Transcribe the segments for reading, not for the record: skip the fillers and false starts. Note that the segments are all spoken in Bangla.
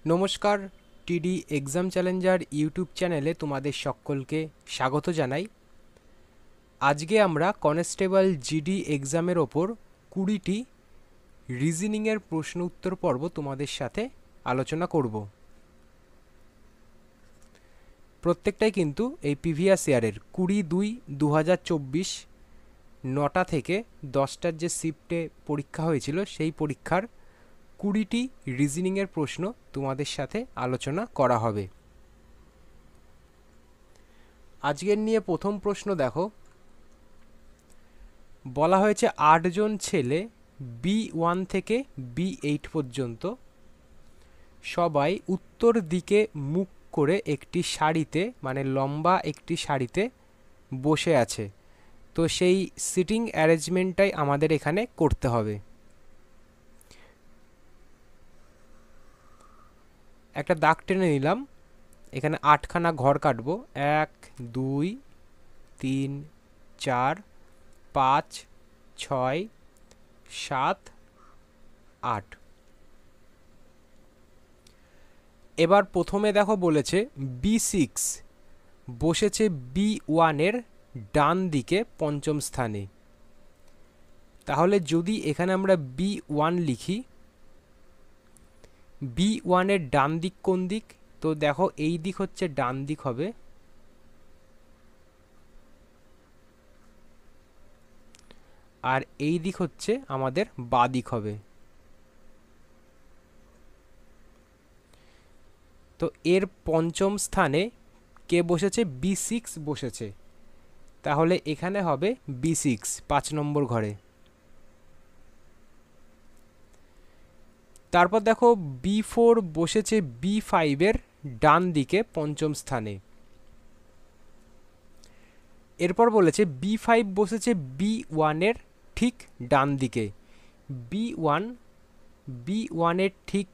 নমস্কার, টিডি এক্সাম চ্যালেঞ্জার ইউটিউব চ্যানেলে তোমাদের সকলকে স্বাগত জানাই। আজকে আমরা কনস্টেবল জিডি এক্সামের ওপর 20টি রিজনিংয়ের প্রশ্ন উত্তর পর্ব তোমাদের সাথে আলোচনা করব। প্রত্যেকটাই কিন্তু এই প্রিভিয়াস ইয়ারের 20/2/2024 9টা থেকে 10টার যে শিফটে পরীক্ষা হয়েছিল সেই পরীক্ষার 20টি রিজনিংয়ের প্রশ্ন তোমাদের সাথে আলোচনা করা হবে। আজকের নিয়ে প্রথম প্রশ্ন দেখো, বলা হয়েছে 8 জন ছেলে B1 থেকে B8 পর্যন্ত সবাই উত্তর দিকে মুখ করে একটি সারিতে, মানে লম্বা একটি সারিতে বসে আছে। তো সেই সিটিং অ্যারেঞ্জমেন্টটাই আমাদের এখানে করতে হবে। একটা দাগ টেনে নিলাম, এখানে 8খানা ঘর কাটবো। 1 2 3 4 5 6 7 8। এবার প্রথমে দেখো বলেছে B6 বসেছে B1 এর ডান দিকে পঞ্চম স্থানে। তাহলে যদি এখানে আমরা B1 লিখি, B1 এর ডান দিক কোন দিক? তো দেখো এই দিক হচ্ছে ডান দিক হবে, আর এই দিক হচ্ছে আমাদের বাঁ দিক হবে। তো এর পঞ্চম স্থানে কে বসেছে? B6 বসেছে। তাহলে এখানে হবে B6 5 নম্বর ঘরে। তারপর দেখো B4 বসেছে B5 এর ডান দিকে পঞ্চম স্থানে। এরপর বলেছে B5 বসেছে B1 এর ঠিক ডান দিকে। B1 এর ঠিক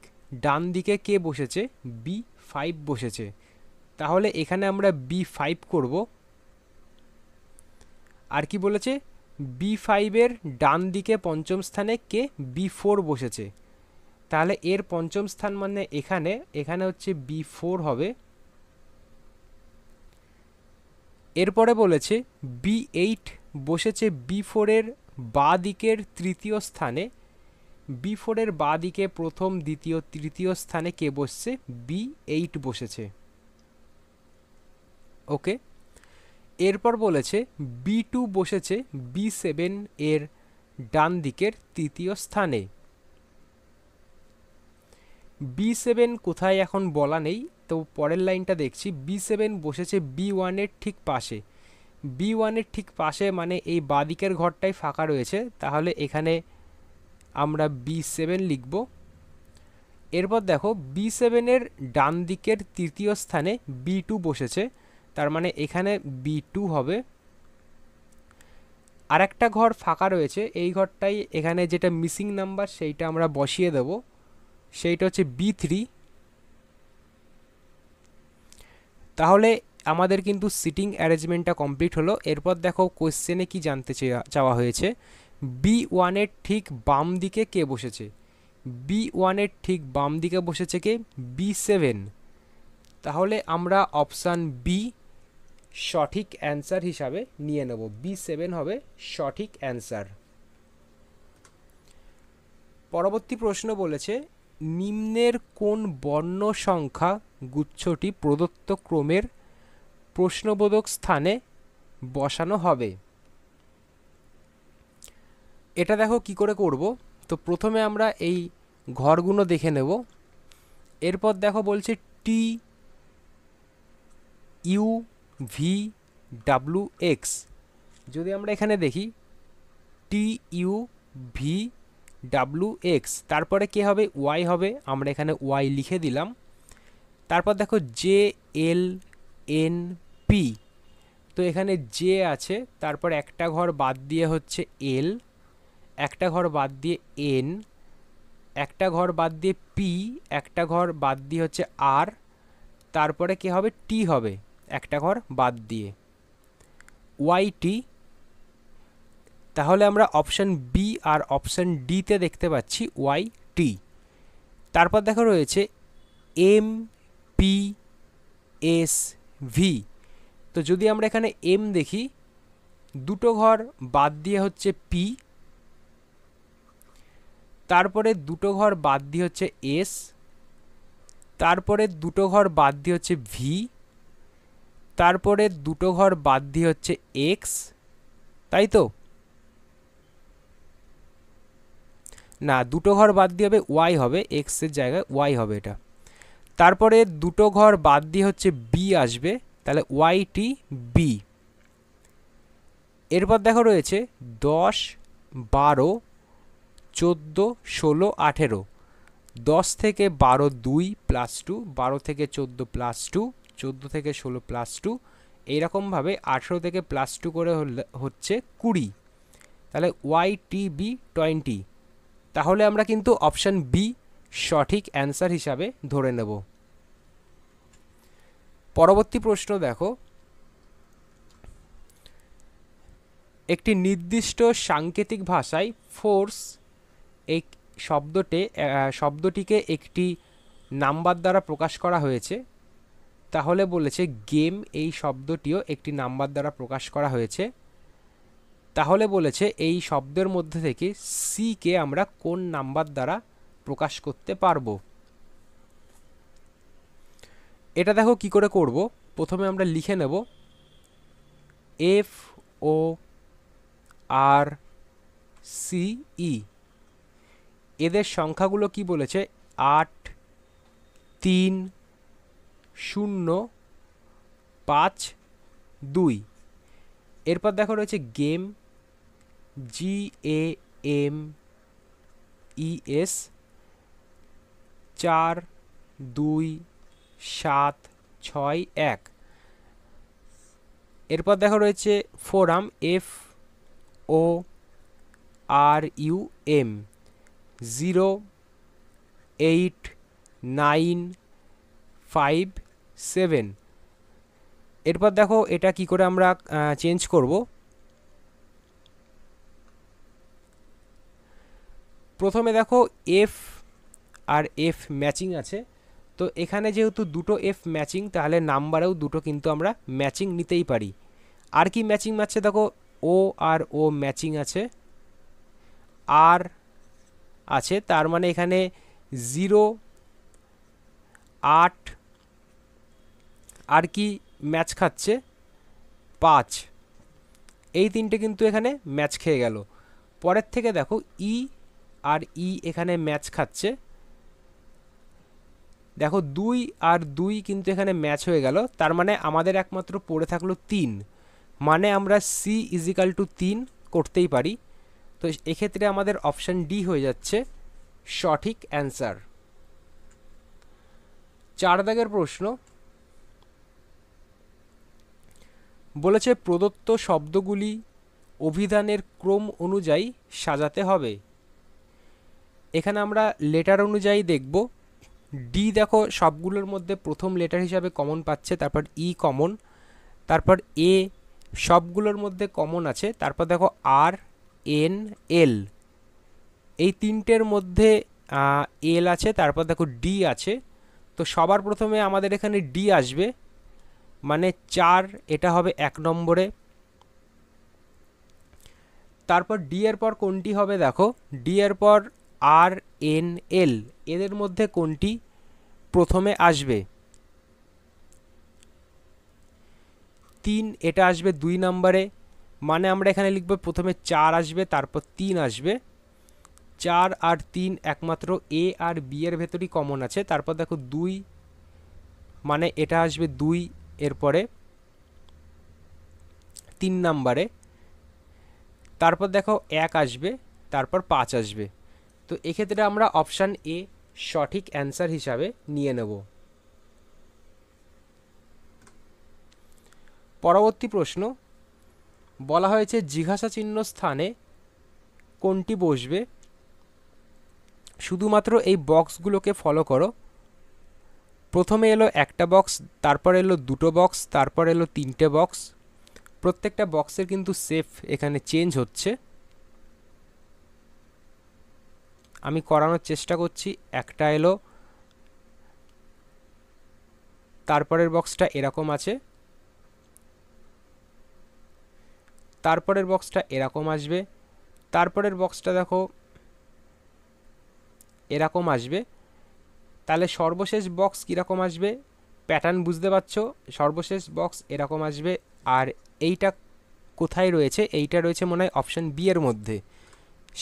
ডান দিকে কে বসেছে? B5 বসেছে। তাহলে এখানে আমরা B5 করব। আর কি বলেছে? B5 এর ডান দিকে পঞ্চম স্থানে কে? B4 বসেছে। তাহলে এর পঞ্চম স্থান মানে এখানে হচ্ছে B4 হবে। এরপরে বলেছে B8 বসেছে B4 এর বাঁ দিকের তৃতীয় স্থানে। B4 এর বাঁ দিকে প্রথম, দ্বিতীয়, তৃতীয় স্থানে কে বসছে? B8 বসেছে। ওকে। এরপর বলেছে B2 বসেছে B7 এর ডান দিকের তৃতীয় স্থানে। B7 কোথায় এখন বলা নেই, তো পরের লাইনটা দেখছি। B7 বসেছে B1 এর ঠিক পাশে। B1 এর ঠিক পাশে মানে এই বাঁদিকের ঘরটাই ফাঁকা রয়েছে, তাহলে এখানে আমরা B7 লিখব। এরপর দেখো B7 এর ডান দিকের তৃতীয় স্থানে B2 বসেছে, তার মানে এখানে B2 হবে। আর একটা ঘর ফাঁকা রয়েছে, এই ঘরটাই এখানে যেটা মিসিং নাম্বার সেইটা আমরা বসিয়ে দেব, সেইটা হচ্ছে B3। তাহলে আমাদের কিন্তু সিটিং অ্যারেঞ্জমেন্টটা কমপ্লিট হলো। এরপর দেখো কোশ্চেনে কি জানতে চাওয়া হয়েছে, B1 এর ঠিক বাম দিকে কে বসেছে? B1 এর ঠিক বাম দিকে বসেছে কে? B7। তাহলে আমরা অপশান বি সঠিক অ্যান্সার হিসাবে নিয়ে নেব। B7 হবে সঠিক অ্যান্সার। পরবর্তী প্রশ্ন বলেছে নিম্নের কোন বর্ণ সংখ্যা গুচ্ছটি প্রদত্ত ক্রমের প্রশ্নবোধক স্থানে বসানো হবে? এটা দেখো কি করে করব। তো প্রথমে আমরা এই ঘরগুলো দেখে নেব। এরপর দেখো বলছে TUVWX। যদি আমরা এখানে দেখি TUVWX, তারপরে কে হবে? Y হবে। আমরা এখানে Y লিখে দিলাম। তারপর দেখো JLNP। তো এখানে J আছে, তারপর একটা ঘর বাদ দিয়ে হচ্ছে L, একটা ঘর বাদ দিয়ে N, একটা ঘর বাদ দিয়ে P, একটা ঘর বাদ দিয়ে হচ্ছে R, তারপরে কে হবে? T হবে একটা ঘর বাদ দিয়ে, YT। তাহলে আমরা অপশান বি আর অপশান ডিতে দেখতে পাচ্ছি YT। তারপর দেখো রয়েছে এম পি এস ভি। তো যদি আমরা এখানে এম দেখি, দুটো ঘর বাদ দিয়ে হচ্ছে পি, তারপরে দুটো ঘর বাদ দিয়ে হচ্ছে এস, তারপরে দুটো ঘর বাদ দিয়ে হচ্ছে ভি, তারপরে দুটো ঘর বাদ দিয়ে হচ্ছে এক্স, তাই তো? না, দুটো ঘর বাদ দিয়ে হবে ওয়াই হবে, এক্সের জায়গায় ওয়াই হবে এটা। তারপরে দুটো ঘর বাদ দিয়ে হচ্ছে বি আসবে, তাহলে ওয়াই টি বি। এরপর দেখো রয়েছে 10, 12, 14, 16, 18। 10 থেকে 12 2 প্লাস 2, 12 থেকে 14 প্লাস 2, 14 থেকে 16 প্লাস 2, এইরকমভাবে 18 থেকে প্লাস 2 করে হচ্ছে 20। তাহলে ওয়াই টি বি 20। তাহলে আমরা কিন্তু অপশান বি সঠিক অ্যান্সার হিসাবে ধরে নেব। পরবর্তী প্রশ্ন দেখো, একটি নির্দিষ্ট সাংকেতিক ভাষায় ফোর্স এই শব্দটিকে একটি নাম্বার দ্বারা প্রকাশ করা হয়েছে। তাহলে বলেছে গেম এই শব্দটিও একটি নাম্বার দ্বারা প্রকাশ করা হয়েছে। তাহলে বলেছে এই শব্দের মধ্যে থেকে সি কে আমরা কোন নাম্বার দ্বারা প্রকাশ করতে পারবো। এটা দেখো কি করে করব। প্রথমে আমরা লিখে নেব এফ ও আর সি ই। এদের সংখ্যাগুলো কি বলেছে? 8, 3, 0, 5, 2। এরপর দেখো রয়েছে গেম, GAMES, 4, 2, 7, 6, 1। এরপর দেখো রয়েছে ফোরাম, FORUM, 0, 8, 9, 5, 7। এরপর দেখো এটা কি করে আমরা চেঞ্জ করব। প্রথমে দেখো এফ আর এফ ম্যাচিং আছে, তো এখানে যেহেতু দুটো এফ ম্যাচিং, তাহলে নাম্বারেও দুটো কিন্তু আমরা ম্যাচিং নিতেই পারি। আর কি ম্যাচিং আছে দেখো, ও আর ও ম্যাচিং আছে, আর আছে, তার মানে এখানে 0, 8, আর কি ম্যাচ খাচ্ছে 5। এই তিনটে কিন্তু এখানে ম্যাচ খেয়ে গেল। পরের থেকে দেখো ই আর ই এখানে ম্যাচ খাচ্ছে, দেখো 2 আর 2 কিন্তু এখানে ম্যাচ হয়ে গেল। তার মানে আমাদের একমাত্র পড়ে থাকলো 3, মানে আমরা সি ইজিক্যাল টু 3 করতেই পারি। তো এক্ষেত্রে আমাদের অপশান ডি হয়ে যাচ্ছে সঠিক অ্যান্সার। 4 দাগের প্রশ্ন বলেছে প্রদত্ত শব্দগুলি অভিধানের ক্রম অনুযায়ী সাজাতে হবে। এখানে আমরা লেটার অনুযায়ী দেখব। ডি দেখো সবগুলোর মধ্যে প্রথম লেটার হিসাবে কমন পাচ্ছে, তারপর ই কমন, তারপর এ সবগুলোর মধ্যে কমন আছে, তারপর দেখো আর, এন, এল, এই তিনটের মধ্যে এল আছে, তারপর দেখো ডি আছে। তো সবার প্রথমে আমাদের এখানে ডি আসবে, মানে 4, এটা হবে 1 নম্বরে। তারপর ডি এর পর কোনটি হবে দেখো, ডি এর পর আর, এন, এল, এদের মধ্যে কোনটি প্রথমে আসবে? 3, এটা আসবে 2 নম্বরে, মানে আমরা এখানে লিখব প্রথমে 4 আসবে, তারপর 3 আসবে। 4 আর 3 একমাত্র এ আর বি এর ভেতরই কমন আছে। তারপর দেখো 2, মানে এটা আসবে 2 এরপরে 3 নম্বরে। তারপর দেখো 1 আসবে, তারপর 5 আসবে। তো এক্ষেত্রে আমরা অপশান এ সঠিক অ্যান্সার হিসাবে নিয়ে নেব। পরবর্তী প্রশ্ন বলা হয়েছে জিজ্ঞাসা চিহ্ন স্থানে কোনটি বসবে। শুধুমাত্র এই বক্সগুলোকে ফলো করো। প্রথমে এলো একটা বক্স, তারপর এলো দুটো বক্স, তারপর এলো 3টে বক্স। প্রত্যেকটা বক্সের কিন্তু শেপ এখানে চেঞ্জ হচ্ছে। আমি করানোর চেষ্টা করছি। একটা এলো তারপরের বক্সটা এরকম আছে, তারপরের বক্সটা এরকম আসবে, তারপরের বক্সটা দেখো এরকম আসবে। তাহলে সর্বশেষ বক্স কীরকম আসবে প্যাটার্ন বুঝতে পারছো, সর্বশেষ বক্স এরকম আসবে। আর এইটা কোথায় রয়েছে, এইটা রয়েছে মনে হয় অপশান বি এর মধ্যে,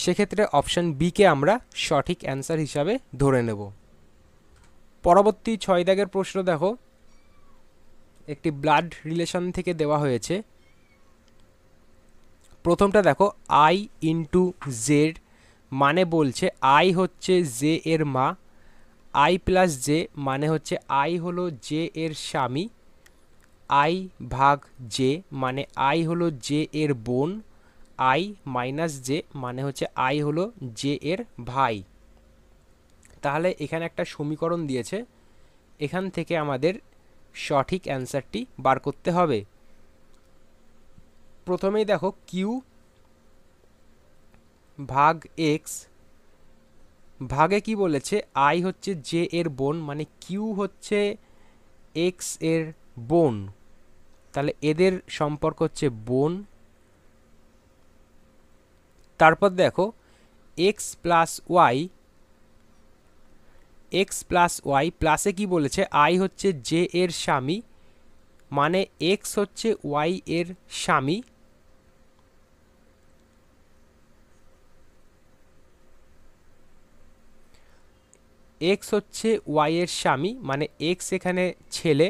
সেক্ষেত্রে অপশান বিকে আমরা সঠিক অ্যান্সার হিসাবে ধরে নেব। পরবর্তী 6 দাগের প্রশ্ন দেখো, একটি ব্লাড রিলেশন থেকে দেওয়া হয়েছে। প্রথমটা দেখো আই ইন্টু জেড, মানে বলছে আই হচ্ছে জে এর মা, আই প্লাস জে মানে হচ্ছে আই হলো জে এর স্বামী, আই ভাগ জে মানে আই হলো জে এর বোন, আই মাইনাস জে মানে হচ্ছে আই হলো জে এর ভাই। তাহলে এখানে একটা সমীকরণ দিয়েছে, এখান থেকে আমাদের সঠিক অ্যান্সারটি বার করতে হবে। প্রথমেই দেখো কিউ ভাগ এক্স, ভাগে কি বলেছে আই হচ্ছে জে এর বোন, মানে কিউ হচ্ছে এক্স এর বোন, তাহলে এদের সম্পর্ক হচ্ছে বোন। তারপর দেখো X plus Y, X plus Y প্লাসে কি বলেছে আই হচ্ছে জে এর স্বামী, মানে এক্স হচ্ছে ওয়াই এর স্বামী, এক্স হচ্ছে ওয়াই এর স্বামী মানে এক্স এখানে ছেলে,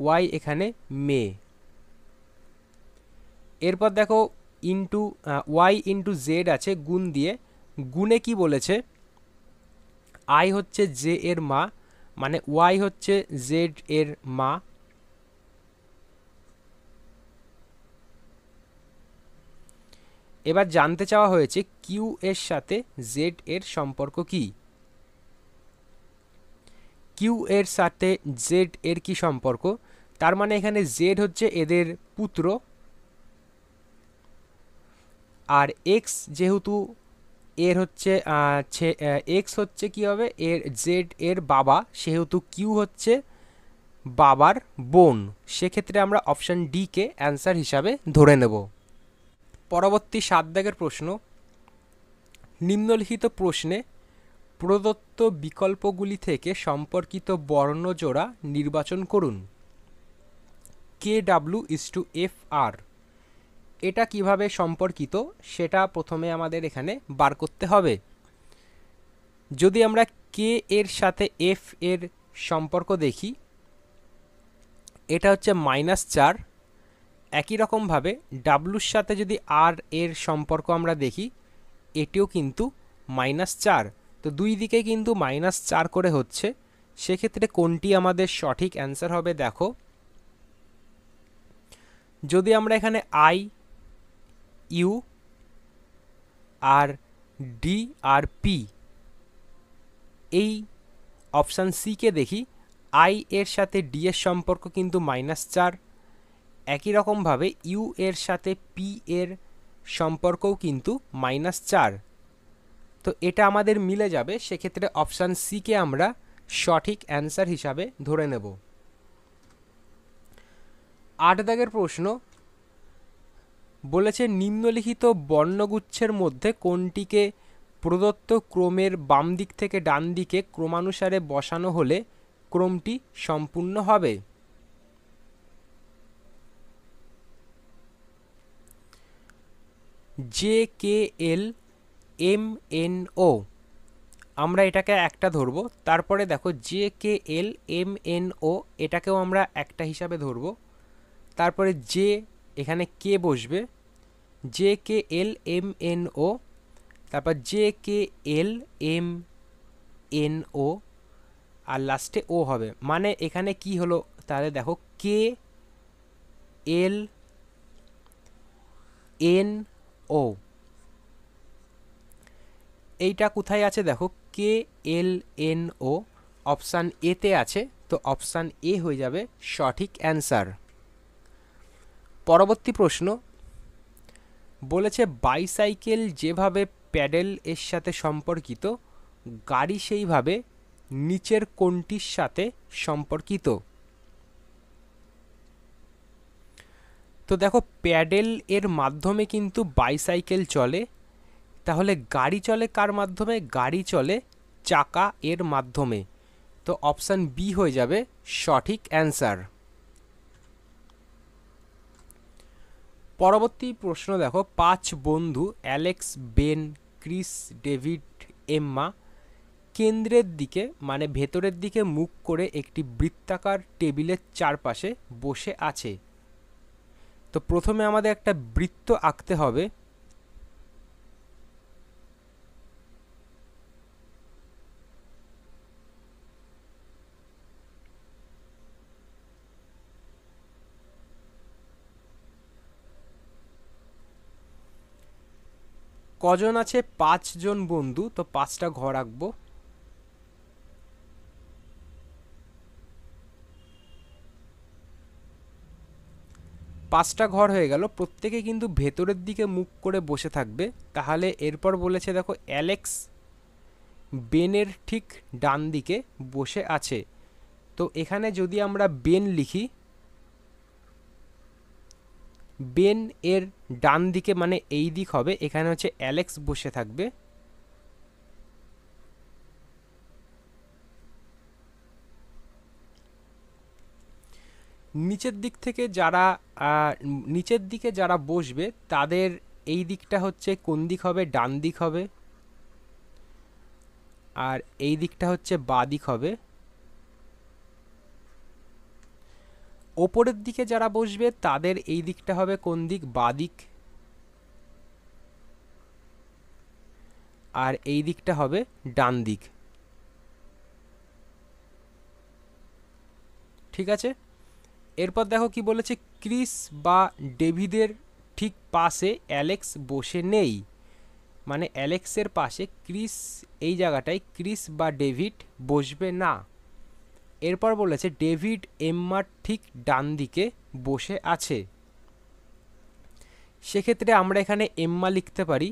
ওয়াই এখানে মেয়ে। এরপর দেখো ইন্টু ওয়াই ইন্টু জেড আছে গুণ দিয়ে, গুণে কি বলেছে আই হচ্ছে জে এর মা মানে ওয়াই হচ্ছে জেড এর মা, এবার জানতে চাওয়া হয়েছে কিউ এর সাথে জেড এর সম্পর্ক কি, কিউ এর সাথে জেড এর কি সম্পর্ক, তার মানে এখানে জেড হচ্ছে এদের পুত্র, আর এক্স যেহেতু এর হচ্ছে এক্স হচ্ছে কি হবে এর জেড এর বাবা, সেহেতু কিউ হচ্ছে বাবার বোন, সেক্ষেত্রে আমরা অপশান ডি কে অ্যান্সার হিসাবে ধরে নেব। পরবর্তী 7 দাগের প্রশ্ন, নিম্নলিখিত প্রশ্নে প্রদত্ত বিকল্পগুলি থেকে সম্পর্কিত বর্ণজোড়া নির্বাচন করুন। K W is to F R, এটা কিভাবে সম্পর্কিত সেটা প্রথমে আমাদের এখানে বার করতে হবে। যদি আমরা কে এর সাথে এফ এর সম্পর্ক দেখি, এটা হচ্ছে -4, একই রকমভাবে ডাব্লুর সাথে যদি আর এর সম্পর্ক আমরা দেখি, এটিও কিন্তু -4, তো দুই দিকে কিন্তু -4 করে হচ্ছে, সেক্ষেত্রে কোনটি আমাদের সঠিক অ্যান্সার হবে দেখো, যদি আমরা এখানে I U R D R P এই অপশান সি কে দেখি, আই এর সাথে ডি এর সম্পর্ক কিন্তু -4, একই রকমভাবে ইউ এর সাথে পি এর সম্পর্কও কিন্তু -4, তো এটা আমাদের মিলে যাবে, সেক্ষেত্রে অপশান সি কে আমরা সঠিক অ্যান্সার হিসাবে ধরে নেব। 8 দাগের প্রশ্ন বলেছে নিম্নলিখিত বর্ণগুচ্ছের মধ্যে কোনটিকে প্রদত্ত ক্রমের বাম দিক থেকে ডান দিকে ক্রমানুসারে বসানো হলে ক্রমটি সম্পূর্ণ হবে। J K L M N O, আমরা এটাকে একটা ধরবো, তারপরে দেখো J K L M N O এটাকেও আমরা একটা হিসাবে ধরবো, তারপরে জে এখানে কে বসবে, J K L M N O, তারপর J K L M N O, আর লাস্টে ও হবে, মানে এখানে কি হলো তাহলে দেখো কে এল এন ও, এইটা কোথায় আছে দেখো কে এল এন ও অপশান এতে আছে, তো অপশান এ হয়ে যাবে সঠিক অ্যান্সার। পরবর্তী প্রশ্ন বলেছে বাইসাইকেল যেভাবে প্যাডেল এর সাথে সম্পর্কিত, গাড়ি সেইভাবে নিচের কোনটির সাথে সম্পর্কিত? তো দেখো প্যাডেল এর মাধ্যমে কিন্তু বাইসাইকেল চলে, তাহলে গাড়ি চলে কার মাধ্যমে? গাড়ি চলে চাকা এর মাধ্যমে। তো অপশান বি হয়ে যাবে সঠিক অ্যান্সার। পরবর্তী প্রশ্ন দেখো, 5 বন্ধু Alex, Ben, Chris, David, Emma কেন্দ্রের দিকে মানে ভেতরের দিকে মুখ করে একটি বৃত্তাকার টেবিলের চারপাশে বসে আছে। তো প্রথমে আমাদের একটা বৃত্ত আঁকতে হবে। কজন আছে? 5 জন বন্ধু, তো 5টা ঘর আঁকবো। পাঁচটা ঘর হয়ে গেল, প্রত্যেকে কিন্তু ভেতরের দিকে মুখ করে বসে থাকবে। তাহলে এরপর বলেছে দেখো অ্যালেক্স বেনের ঠিক ডান দিকে বসে আছে। তো এখানে যদি আমরা বেন লিখি, বেন এর ডান দিকে মানে এই দিক হবে, এখানে হচ্ছে অ্যালেক্স বসে থাকবে। নিচের দিক থেকে যারা নিচের দিকে যারা বসবে তাদের এই দিকটা হচ্ছে কোন দিক হবে? ডান দিক হবে। আর এই দিকটা হচ্ছে বাঁ দিক হবে। ওপরের দিকে যারা বসবে তাদের এই দিকটা হবে কোন দিক? বাঁ দিক। আর এই দিকটা হবে ডান দিক। ঠিক আছে, এরপর দেখো কি বলেছে, ক্রিস বা ডেভিডের ঠিক পাশে অ্যালেক্স বসে নেই। মানে অ্যালেক্সের পাশে ক্রিস, এই জায়গাটায় ক্রিস বা ডেভিড বসবে না। এরপর বলেছে ডেভিড এম্মার ঠিক ডান দিকে বসে আছে। সেক্ষেত্রে আমরা এখানে এম্মা লিখতে পারি।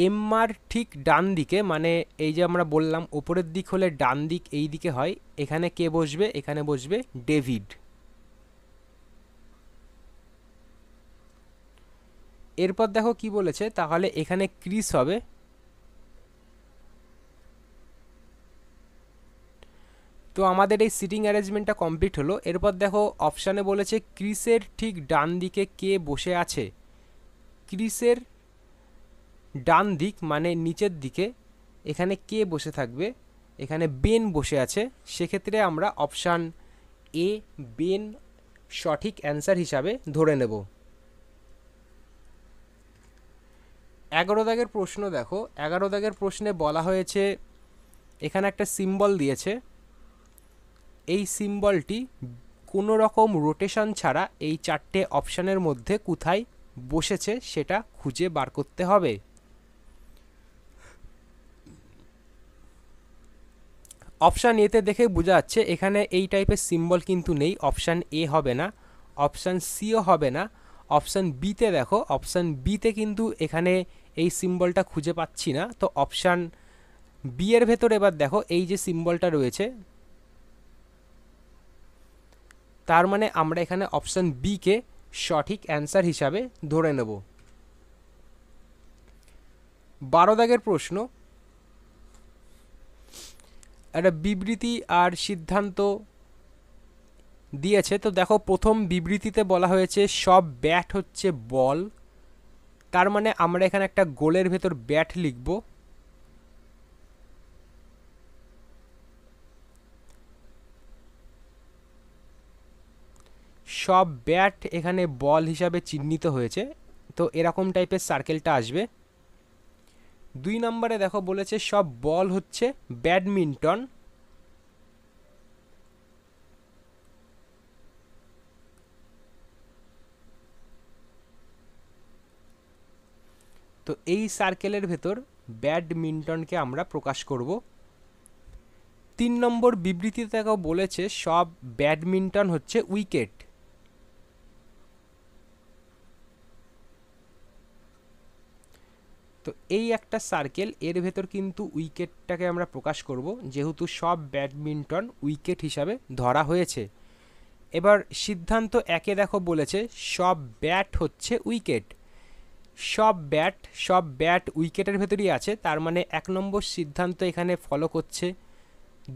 এম্মার ঠিক ডান দিকে মানে এই যে আমরা বললাম ওপরের দিক হলে ডান দিক এই দিকে হয়, এখানে কে বসবে? এখানে বসবে ডেভিড। এরপর দেখো কি বলেছে, তাহলে এখানে ক্রিস হবে। তো আমাদের এই সিটিং অ্যারেঞ্জমেন্টটা কমপ্লিট হলো। এরপর দেখো অপশানে বলেছে ক্রিসের ঠিক ডান দিকে কে বসে আছে। ক্রিসের ডান দিক মানে নিচের দিকে, এখানে কে বসে থাকবে? এখানে বেন বসে আছে। সেক্ষেত্রে আমরা অপশান এ বেন সঠিক অ্যান্সার হিসাবে ধরে নেব। 11 দাগের প্রশ্ন দেখো, 11 দাগের প্রশ্নে বলা হয়েছে, এখানে একটা সিম্বল দিয়েছে, এই সিম্বলটি কোনো রকম রোটেশন ছাড়া এই চারটে অপশানের মধ্যে কোথায় বসেছে সেটা খুঁজে বার করতে হবে। অপশান এতে দেখে বোঝা যাচ্ছে এখানে এই টাইপের সিম্বল কিন্তু নেই, অপশান এ হবে না, অপশান সিও হবে না। অপশান বিতে দেখো, অপশান বিতে কিন্তু এখানে এই সিম্বলটা খুঁজে পাচ্ছি না। তো অপশান বি এর ভেতর এবার দেখো এই যে সিম্বলটা রয়েছে, তার মানে আমরা এখানে অপশান বি কে সঠিক অ্যান্সার হিসাবে ধরে নেব। 12 দাগের প্রশ্ন, একটা বিবৃতি আর সিদ্ধান্ত দিয়েছে। তো দেখো প্রথম বিবৃতিতে বলা হয়েছে সব ব্যাট হচ্ছে বল, তার মানে আমরা এখানে একটা গোলের ভেতর ব্যাট লিখব। সব ব্যাট এখানে বল হিসাবে চিহ্নিত হয়েছে, তো এরকম টাইপের সার্কেলটা আসবে। 2 নম্বরে দেখো বলেছে সব বল হচ্ছে ব্যাডমিন্টন, তো এই সার্কেলের ভেতর ব্যাডমিন্টনকে আমরা প্রকাশ করব। 3 নম্বর বিবৃতিতে দেখো বলেছে সব ব্যাডমিন্টন হচ্ছে উইকেট, তো এই একটা সার্কেল, এর ভেতর কিন্তু উইকেটটাকে আমরা প্রকাশ করব, যেহেতু সব ব্যাডমিন্টন উইকেট হিসাবে ধরা হয়েছে। এবার সিদ্ধান্ত একে দেখো বলেছে সব ব্যাট হচ্ছে উইকেট। সব ব্যাট উইকেটের ভেতরই আছে, তার মানে 1 নম্বর সিদ্ধান্ত এখানে ফলো করছে।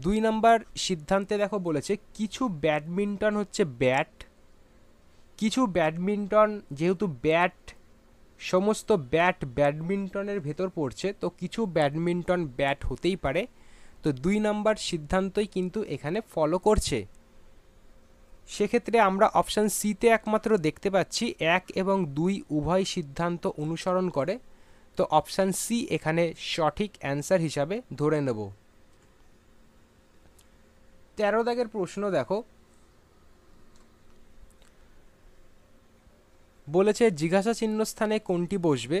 2 নম্বর সিদ্ধান্তে দেখো বলেছে কিছু ব্যাডমিন্টন হচ্ছে ব্যাট। কিছু ব্যাডমিন্টন, যেহেতু ব্যাট, সমস্ত ব্যাট ব্যাডমিন্টনের ভেতর পড়ছে, তো কিছু ব্যাডমিন্টন ব্যাট হতেই পারে। তো 2 নম্বর সিদ্ধান্তই কিন্তু এখানে ফলো করছে। সেক্ষেত্রে আমরা অপশান সিতে একমাত্র দেখতে পাচ্ছি 1 এবং 2 উভয় সিদ্ধান্ত অনুসরণ করে। তো অপশান সি এখানে সঠিক অ্যান্সার হিসাবে ধরে নেব। 13 দাগের প্রশ্ন দেখো, বলেছে জিজ্ঞাসা চিহ্ন স্থানে কোনটি বসবে?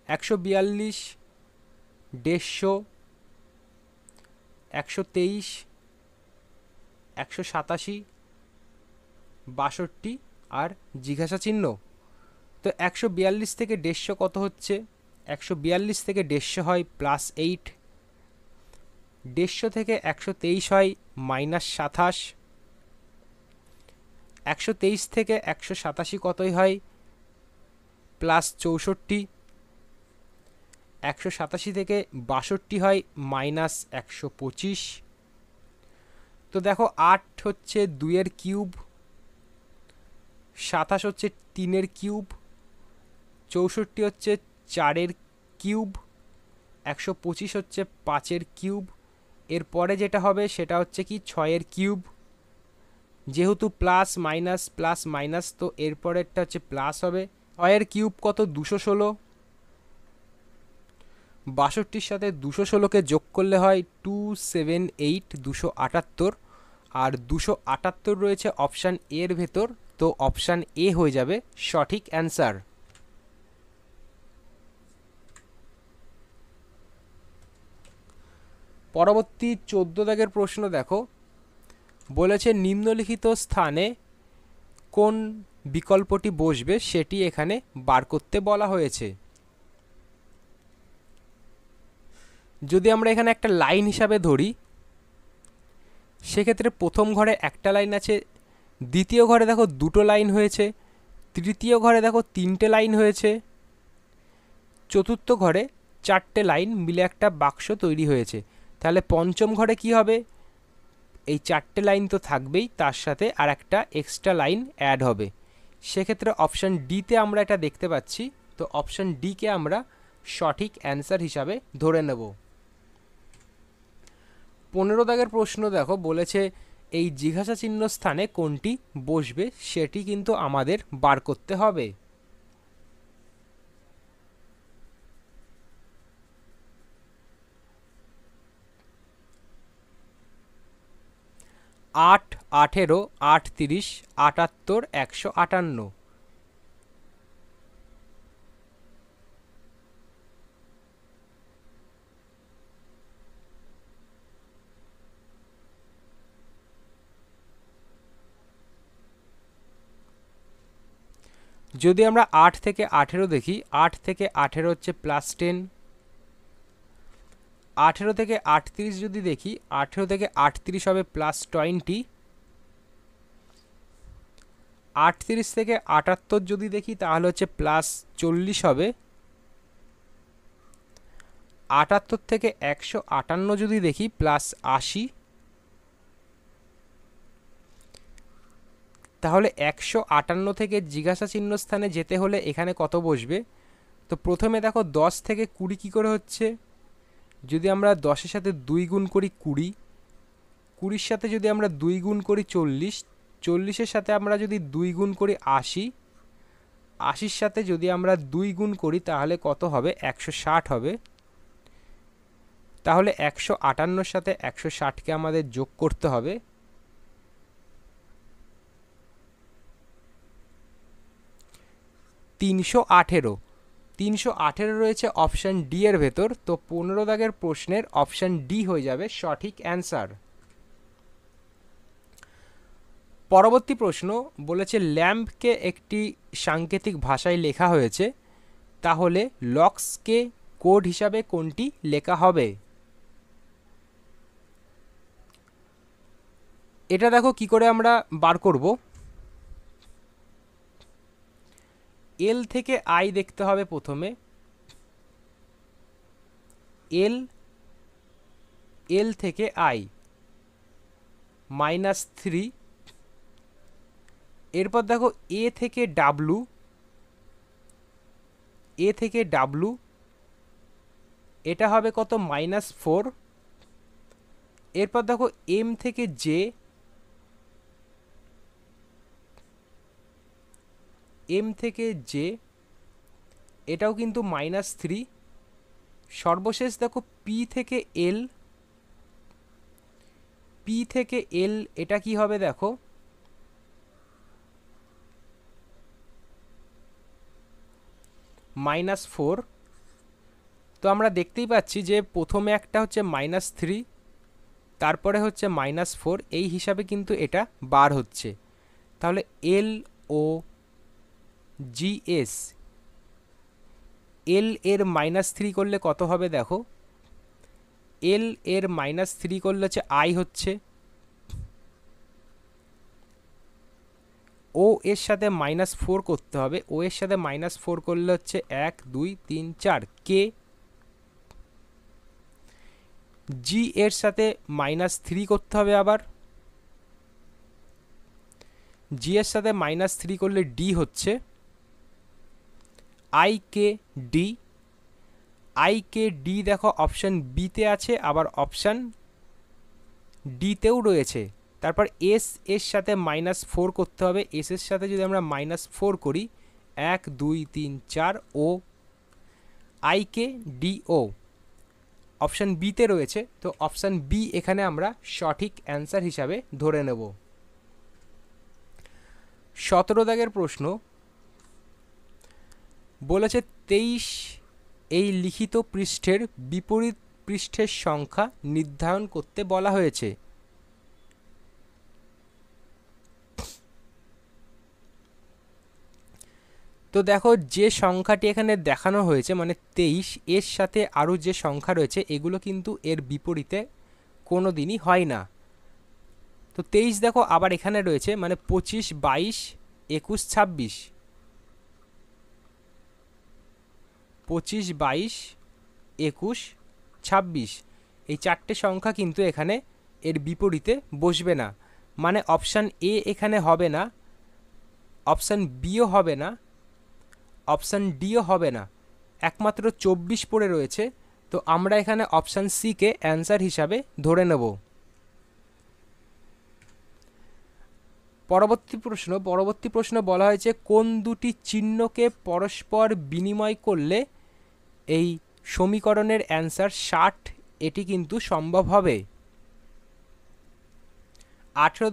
142, 150, 123, 187, 62 আর জিজ্ঞাসা চিহ্ন। তো 142 থেকে 150 কত হচ্ছে? 142 থেকে 150 হয় +8, 150 থেকে 123 হয় -27, 123 থেকে 187 কতই হয় +64, 187 থেকে 62 হয় -125। তো দেখো 8 হচ্ছে 2 এর কিউব, 27 হচ্ছে 3 এর কিউব, 64 হচ্ছে 4 এর কিউব, 125 হচ্ছে 5 এর কিউব। এরপরে যেটা হবে সেটা হচ্ছে কি 6 এর কিউব। যেহেতু প্লাস মাইনাস, তো এরপরেরটা হচ্ছে প্লাস হবে। 6 এর কিউব কত? 216। 62 সাথে 216কে যোগ করলে হয় 278, 278। আর 278 রয়েছে অপশান এর ভেতর, তো অপশান এ হয়ে যাবে সঠিক অ্যান্সার। পরবর্তী 14 দাগের প্রশ্ন দেখো, বলেছে নিম্নলিখিত স্থানে কোন বিকল্পটি বসবে সেটি এখানে বার করতে বলা হয়েছে। যদি আমরা এখানে একটা লাইন হিসাবে ধরি, সেক্ষেত্রে প্রথম ঘরে একটা লাইন আছে, দ্বিতীয় ঘরে দেখো 2টো লাইন হয়েছে, তৃতীয় ঘরে দেখো 3টে লাইন হয়েছে, চতুর্থ ঘরে 4টে লাইন মিলে একটা বাক্স তৈরি হয়েছে। তাহলে পঞ্চম ঘরে কি হবে? এই 4টে লাইন তো থাকবেই, তার সাথে আর একটা এক্সট্রা লাইন অ্যাড হবে। সেক্ষেত্রে অপশান ডিতে আমরা এটা দেখতে পাচ্ছি, তো অপশান ডিকে আমরা সঠিক অ্যান্সার হিসাবে ধরে নেব। 15 দাগের প্রশ্ন দেখো, বলেছে এই জিজ্ঞাসা চিহ্ন স্থানে কোনটি বসবে সেটি কিন্তু আমাদের বার করতে হবে। 8, 18, 38, 78, 158। যদি আমরা 8 থেকে 18 দেখি, 8 থেকে 18 হচ্ছে +10, 18 থেকে 38 যদি দেখি, 18 থেকে 38 হবে +20, 38 থেকে 78 যদি দেখি তাহলে হচ্ছে +40 হবে, 78 থেকে 158 যদি দেখি +80, তাহলে 158 থেকে জিজ্ঞাসা চিহ্ন স্থানে যেতে হলে এখানে কত বসবে? তো প্রথমে দেখো 10 থেকে 20 কী করে হচ্ছে? যদি আমরা 10-এর সাথে 2 গুণ করি 20, 20-র সাথে যদি আমরা 2 গুণ করি 40, 40-এর সাথে আমরা যদি 2 গুণ করি 80, 80-র সাথে যদি আমরা 2 গুণ করি তাহলে কত হবে? 160 হবে। তাহলে 158-র সাথে 160কে আমাদের যোগ করতে হবে। 318, 318 রয়েছে অপশান ডি এর ভেতর, তো 15 দাগের প্রশ্নের অপশান ডি হয়ে যাবে সঠিক অ্যান্সার। পরবর্তী প্রশ্ন বলেছে ল্যাম্পকে একটি সাংকেতিক ভাষায় লেখা হয়েছে, তাহলে লক্সকে কোড হিসাবে কোনটি লেখা হবে? এটা দেখো কি করে আমরা বার করব। এল থেকে আই দেখতে হবে প্রথমে। এল এল থেকে আই -3, এরপর দেখো এ থেকে ডাব্লু, এ থেকে ডাব্লু এটা হবে কত -4। এরপর দেখো এম থেকে জে, এম থেকে জে এটাও কিন্তু -3। সর্বশেষ দেখো পি থেকে এল, পি থেকে এল এটা কি হবে দেখো -4। তো আমরা দেখতেই পাচ্ছি যে প্রথমে একটা হচ্ছে -3, তারপরে হচ্ছে -4, এই হিসাবে কিন্তু এটা বার হচ্ছে। তাহলে এল ও জি এস, এল এর -3 করলে কত হবে দেখো, এল এর -3 করলে হচ্ছে আই হচ্ছে, ও এর সাথে -4 করতে হবে, ও এর সাথে -4 করলে হচ্ছে 1 2 3 4 কে, জি এর সাথে -3 করতে হবে, আবার জি এর সাথে -3 করলে ডি হচ্ছে, I K D, I K D দেখো অপশান বিতে আছে, আবার অপশান ডিতেও রয়েছে। তারপর এস এর সাথে -4 করতে হবে, এস এর সাথে যদি আমরা -4 করি 1 2 3 4 O, I K D O option বিতে রয়েছে। তো অপশান বি এখানে আমরা সঠিক অ্যান্সার হিসাবে ধরে নেব। 17 দাগের প্রশ্ন বলেছে 23 এই লিখিত পৃষ্ঠের বিপরীত পৃষ্ঠের সংখ্যা নির্ধারণ করতে বলা হয়েছে। তো দেখো যে সংখ্যাটি এখানে দেখানো হয়েছে মানে 23, এর সাথে আরও যে সংখ্যা রয়েছে এগুলো কিন্তু এর বিপরীতে কোনো দিনই হয় না। তো 23 দেখো আবার এখানে রয়েছে মানে 25 22 21 26, 25 22 21 26 এই চারটে সংখ্যা কিন্তু এখানে এর বিপরীতে বসবে না, মানে অপশান এ এখানে হবে না, অপশান বিও হবে না, অপশান ডিও হবে না, একমাত্র 24 পড়ে রয়েছে। তো আমরা এখানে অপশান সি কে অ্যান্সার হিসাবে ধরে নেব। পরবর্তী প্রশ্ন বলা হয়েছে কোন দুটি চিহ্নকে পরস্পর বিনিময় করলে এই সমীকরণের অ্যান্সার 60 এটি কিন্তু সম্ভব হবে। 18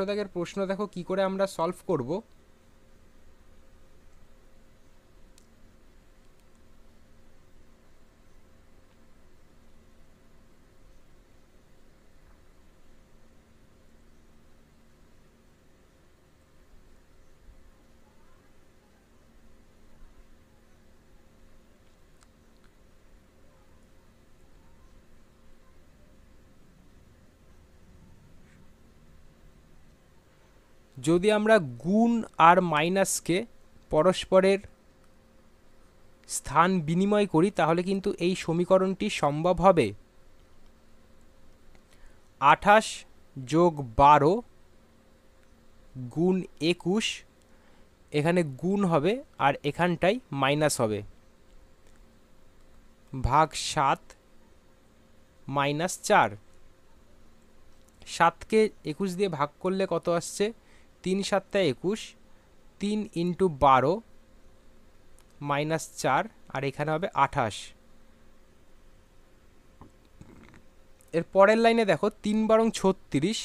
দাগের প্রশ্ন দেখো কি করে আমরা সলভ করব। যদি আমরা গুণ আর মাইনাসকে পরস্পরের স্থান বিনিময় করি তাহলে কিন্তু এই সমীকরণটি সম্ভব হবে। 28 যোগ 12 গুণ 21, এখানে গুণ হবে আর এখানটাই মাইনাস হবে, ভাগ 7 -4, 7কে 21 দিয়ে ভাগ করলে কত আসছে 3 7 21, 3 × 12 -4 আর এখানে হবে 28। এর পরের লাইনে দেখো 3 বারং 36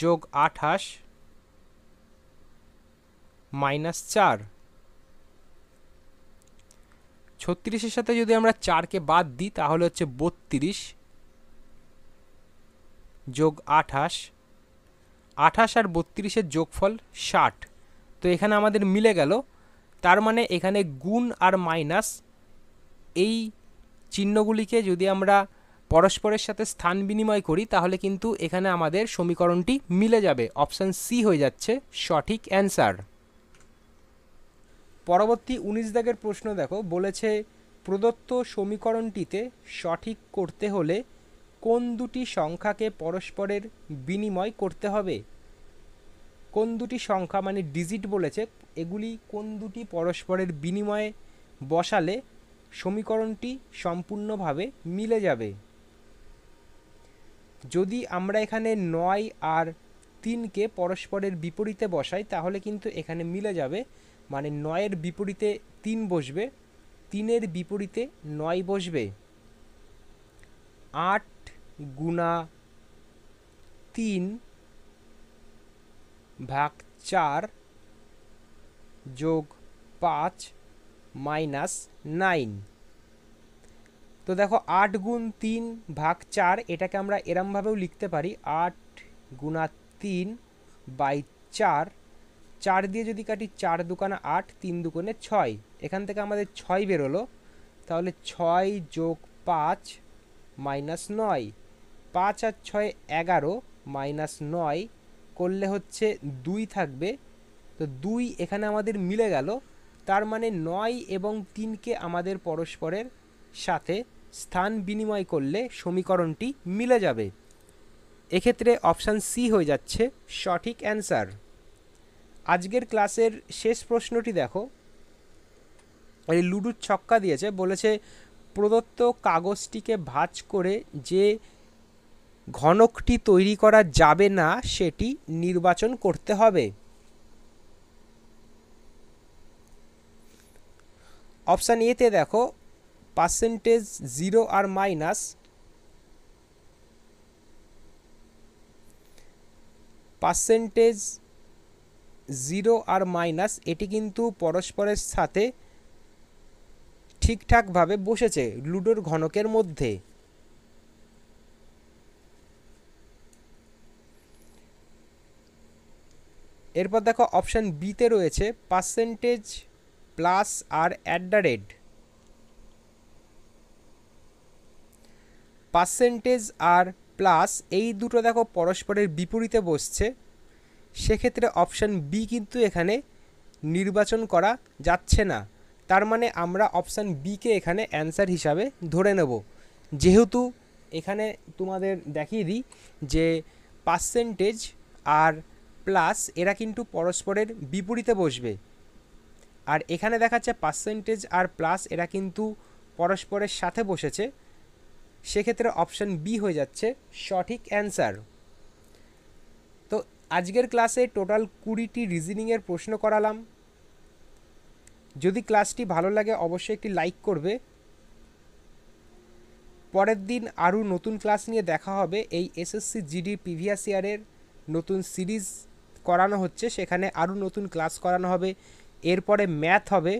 যোগ 28 -4, 36-এর সাথে যদি আমরা 4কে বাদ দিই তাহলে হচ্ছে 32 যোগ 28 28 আর 32-এর যোগফল 60। তো এখানে আমাদের মিলে গেল। তার মানে এখানে গুণ আর মাইনাস এই চিহ্নগুলিকে যদি আমরা পরস্পরের সাথে স্থান বিনিময় করি তাহলে কিন্তু এখানে আমাদের সমীকরণটি মিলে যাবে। অপশান সি হয়ে যাচ্ছে সঠিক অ্যান্সার। পরবর্তী 19 দাগের প্রশ্ন দেখো, বলেছে প্রদত্ত সমীকরণটিতে সঠিক করতে হলে কোন দুটি সংখ্যাকে পরস্পরের বিনিময় করতে হবে। কোন দুটি সংখ্যা মানে ডিজিট বলেছে, এগুলি কোন দুটি পরস্পরের বিনিময়ে বসালে সমীকরণটি সম্পূর্ণভাবে মিলে যাবে। যদি আমরা এখানে 9 আর 3কে পরস্পরের বিপরীতে বসাই তাহলে কিন্তু এখানে মিলে যাবে, মানে 9-এর বিপরীতে 3 বসবে, 3-এর বিপরীতে 9 বসবে। 8 গুণা 3 ভাগ 4 যোগ 5 মাইনাস 9। তো দেখো 8 গুণ 3 ভাগ 4 এটাকে আমরা এরমভাবেও লিখতে পারি 8 গুণা 3 বাই 4। 4 দিয়ে যদি কাটি 4 দুকানা 8, 3 দুগুণে 6, এখান থেকে আমাদের 6 বেরোলো। তাহলে 6 যোগ 5 মাইনাস 9, 5 আর 6 11 মাইনাস 9 করলে হচ্ছে 2 থাকবে। তো 2 এখানে আমাদের মিলে গেল। তার মানে 9 এবং 3কে আমাদের পরস্পরের সাথে স্থান বিনিময় করলে সমীকরণটি মিলে যাবে। এক্ষেত্রে অপশান সি হয়ে যাচ্ছে সঠিক অ্যান্সার। আজকের ক্লাসের শেষ প্রশ্নটি দেখো, এই লুডুর ছক্কা দিয়েছে, বলেছে প্রদত্ত কাগজটিকে ভাঁজ করে যে ঘনকটি তৈরি করা যাবে না সেটি নির্বাচন করতে হবে। অপশান এতে দেখো পার্সেন্টেজ 0 আর মাইনাস, পার্সেন্টেজ 0 আর মাইনাস এটি কিন্তু পরস্পরের সাথে ঠিকঠাকভাবে বসেছে লুডোর ঘনকের মধ্যে। এরপর দেখো অপশান বিতে রয়েছে percentage plus R at the rate. Percentage R plus এই দুটো দেখো পরস্পরের বিপরীতে বসছে, সেক্ষেত্রে অপশান বি কিন্তু এখানে নির্বাচন করা যাচ্ছে না। তার মানে আমরা অপশান বিকে এখানে অ্যান্সার হিসাবে ধরে নেব। যেহেতু এখানে তোমাদের দেখিয়ে দিই যে পার্সেন্টেজ আর প্লাস এরা কিন্তু পরস্পরের বিপরীতে বসবে, আর এখানে দেখাচ্ছে পার্সেন্টেজ আর প্লাস এরা কিন্তু পরস্পরের সাথে বসেছে, সেক্ষেত্রে অপশান বি হয়ে যাচ্ছে সঠিক অ্যান্সার। তো আজকের ক্লাসে টোটাল 20টি রিজনিংয়ের প্রশ্ন করালাম। যদি ক্লাসটি ভালো লাগে অবশ্যই একটি লাইক করবে। পরের দিন আরও নতুন ক্লাস নিয়ে দেখা হবে। এই এসএসসি জিডি প্রিভিয়াস ইয়ারের নতুন সিরিজ করানো হচ্ছে, সেখানে আরও নতুন ক্লাস করানো হবে। এরপরে ম্যাথ হবে,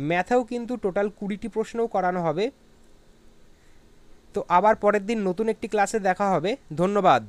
ম্যাথেও কিন্তু টোটাল 20টি প্রশ্নও করানো হবে। তো আবার পরের দিন নতুন একটি ক্লাসে দেখা হবে। ধন্যবাদ।